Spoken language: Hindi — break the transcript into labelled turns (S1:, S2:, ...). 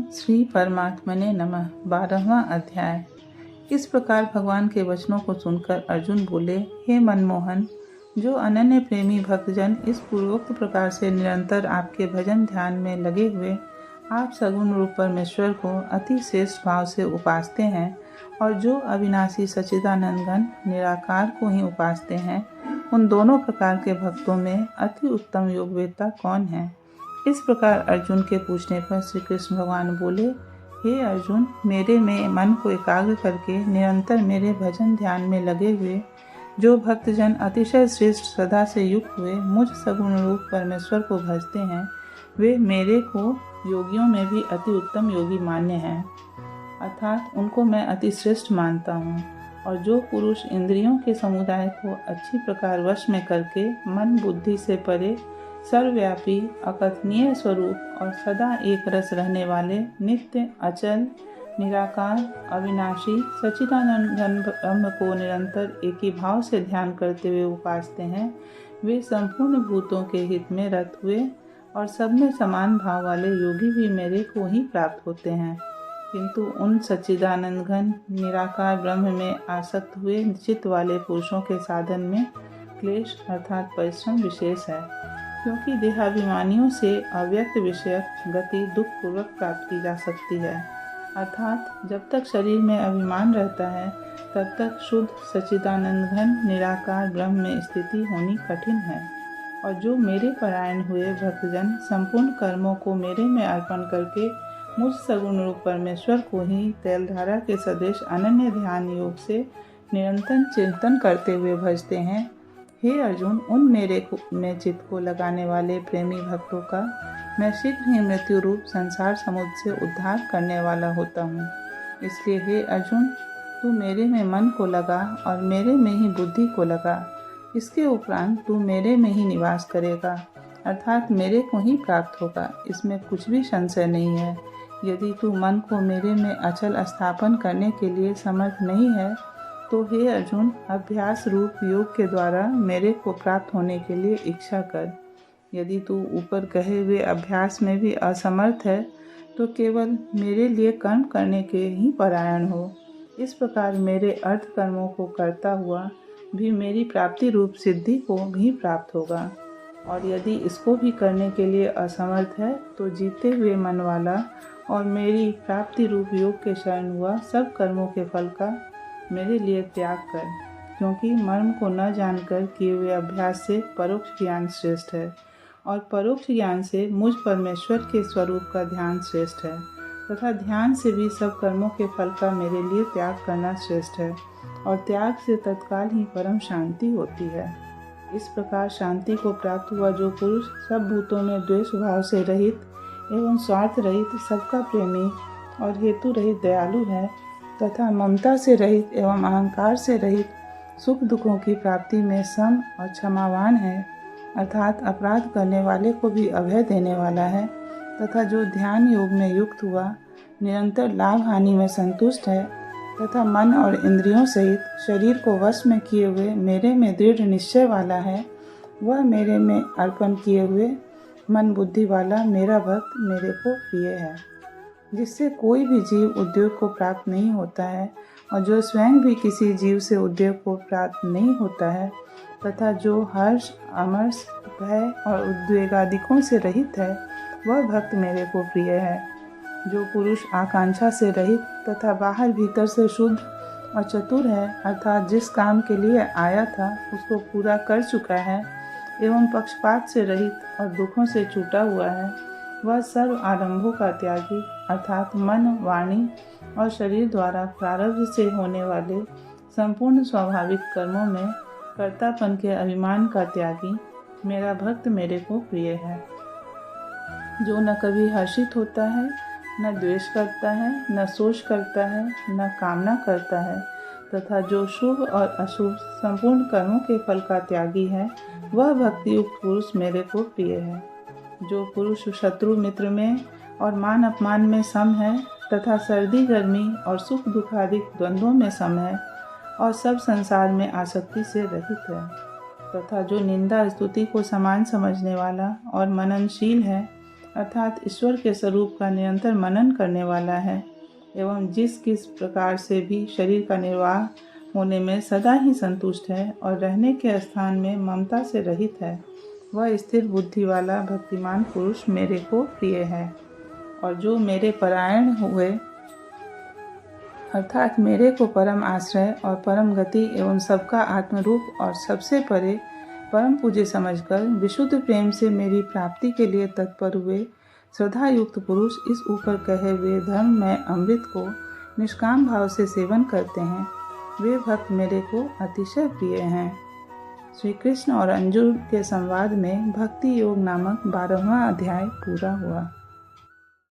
S1: श्री परमात्मने नमः। 12वां अध्याय। इस प्रकार भगवान के वचनों को सुनकर अर्जुन बोले, हे मनमोहन, जो अनन्य प्रेमी भक्तजन इस पूर्वोक्त प्रकार से निरंतर आपके भजन ध्यान में लगे हुए आप सगुण रूप परमेश्वर को अति श्रेष्ठ भाव से उपासते हैं और जो अविनाशी सच्चिदानंद घन निराकार को ही उपासते हैं, उन दोनों प्रकार के भक्तों में अति उत्तम योगवेत्ता कौन है? इस प्रकार अर्जुन के पूछने पर श्री कृष्ण भगवान बोले, हे अर्जुन, मेरे में मन को एकाग्र करके निरंतर मेरे भजन ध्यान में लगे हुए जो भक्तजन अतिशय श्रेष्ठ श्रद्धा से युक्त हुए मुझ सगुण रूप परमेश्वर को भजते हैं, वे मेरे को योगियों में भी अति उत्तम योगी मान्य हैं, अर्थात उनको मैं अति श्रेष्ठ मानता हूँ। और जो पुरुष इंद्रियों के समुदाय को अच्छी प्रकार वश में करके मन बुद्धि से परे सर्वव्यापी अकथनीय स्वरूप और सदा एक रस रहने वाले नित्य अचल निराकार अविनाशी सच्चिदानंद घन ब्रह्म को निरंतर एक ही भाव से ध्यान करते हुए उपासते हैं, वे संपूर्ण भूतों के हित में रत हुए और सब में समान भाव वाले योगी भी मेरे को ही प्राप्त होते हैं। किंतु उन सच्चिदानंद घन निराकार ब्रह्म में आसक्त हुए चित्त वाले पुरुषों के साधन में क्लेश अर्थात परिश्रम विशेष है, क्योंकि देहाभिमानियों से अव्यक्त विषयक गति दुख पूर्वक प्राप्त की जा सकती है। अर्थात जब तक शरीर में अभिमान रहता है तब तक शुद्ध सच्चिदानंद घन निराकार ब्रह्म में स्थिति होनी कठिन है। और जो मेरे परायण हुए भक्तजन संपूर्ण कर्मों को मेरे में अर्पण करके मुझ सगुण रूप परमेश्वर को ही तैलधारा के सदृश अनन्य ध्यान योग से निरंतर चिंतन करते हुए भजते हैं, हे अर्जुन, उन मेरे में चित्त को लगाने वाले प्रेमी भक्तों का मैं शीघ्र ही मृत्यु रूप संसार समुद्र से उद्धार करने वाला होता हूँ। इसलिए हे अर्जुन, तू मेरे में मन को लगा और मेरे में ही बुद्धि को लगा। इसके उपरांत तू मेरे में ही निवास करेगा, अर्थात मेरे को ही प्राप्त होगा। इसमें कुछ भी संशय नहीं है। यदि तू मन को मेरे में अचल स्थापन करने के लिए समर्थ नहीं है तो हे अर्जुन, अभ्यास रूप योग के द्वारा मेरे को प्राप्त होने के लिए इच्छा कर। यदि तू ऊपर कहे हुए अभ्यास में भी असमर्थ है तो केवल मेरे लिए कर्म करने के ही परायण हो। इस प्रकार मेरे अर्थ कर्मों को करता हुआ भी मेरी प्राप्ति रूप सिद्धि को भी प्राप्त होगा। और यदि इसको भी करने के लिए असमर्थ है तो जीते हुए मन वाला और मेरी प्राप्ति रूप योग के शरण हुआ सब कर्मों के फल का मेरे लिए त्याग कर, क्योंकि मर्म को न जानकर किए हुए अभ्यास से परोक्ष ज्ञान श्रेष्ठ है और परोक्ष ज्ञान से मुझ परमेश्वर के स्वरूप का ध्यान श्रेष्ठ है, तथा ध्यान से भी सब कर्मों के फल का मेरे लिए त्याग करना श्रेष्ठ है और त्याग से तत्काल ही परम शांति होती है। इस प्रकार शांति को प्राप्त हुआ जो पुरुष सब भूतों में द्वेष भाव से रहित एवं स्वार्थ रहित सबका प्रेमी और हेतु रहित दयालु है, तथा ममता से रहित एवं अहंकार से रहित सुख दुखों की प्राप्ति में सम और क्षमावान है, अर्थात अपराध करने वाले को भी अभय देने वाला है, तथा जो ध्यान योग में युक्त हुआ निरंतर लाभ हानि में संतुष्ट है, तथा मन और इंद्रियों सहित शरीर को वश में किए हुए मेरे में दृढ़ निश्चय वाला है, वह मेरे में अर्पण किए हुए मन बुद्धि वाला मेरा भक्त मेरे को प्रिय है, जिससे कोई भी जीव उद्योग को प्राप्त नहीं होता है और जो स्वयं भी किसी जीव से उद्योग को प्राप्त नहीं होता है, तथा जो हर्ष अमर्ष भय और उद्वेगादिकों से रहित है, वह भक्त मेरे को प्रिय है। जो पुरुष आकांक्षा से रहित तथा बाहर भीतर से शुद्ध और चतुर है, अर्थात जिस काम के लिए आया था उसको पूरा कर चुका है एवं पक्षपात से रहित और दुखों से छूटा हुआ है, वह सर्व आरंभों का त्यागी अर्थात मन वाणी और शरीर द्वारा प्रारब्ध से होने वाले संपूर्ण स्वाभाविक कर्मों में कर्तापन के अभिमान का त्यागी मेरा भक्त मेरे को प्रिय है। जो न कभी हर्षित होता है, न द्वेष करता है, न शोष करता है, न कामना करता है, तथा जो शुभ और अशुभ संपूर्ण कर्मों के फल का त्यागी है, वह भक्ति युक्त पुरुष मेरे को प्रिय है। जो पुरुष शत्रु मित्र में और मान अपमान में सम है, तथा सर्दी गर्मी और सुख दुख आदि द्वंद्वों में सम है और सब संसार में आसक्ति से रहित है, तथा जो निंदा स्तुति को समान समझने वाला और मननशील है, अर्थात ईश्वर के स्वरूप का निरंतर मनन करने वाला है एवं जिस किस प्रकार से भी शरीर का निर्वाह होने में सदा ही संतुष्ट है और रहने के स्थान में ममता से रहित है, वह स्थिर बुद्धि वाला भक्तिमान पुरुष मेरे को प्रिय है। और जो मेरे परायण हुए अर्थात मेरे को परम आश्रय और परम गति एवं सबका आत्मरूप और सबसे परे परम पूज्य समझकर विशुद्ध प्रेम से मेरी प्राप्ति के लिए तत्पर हुए श्रद्धा युक्त पुरुष इस ऊपर कहे हुए धर्म में अमृत को निष्काम भाव से सेवन करते हैं, वे भक्त मेरे को अतिशय प्रिय हैं। श्री कृष्ण और अर्जुन के संवाद में भक्ति योग नामक 12वां अध्याय पूरा हुआ।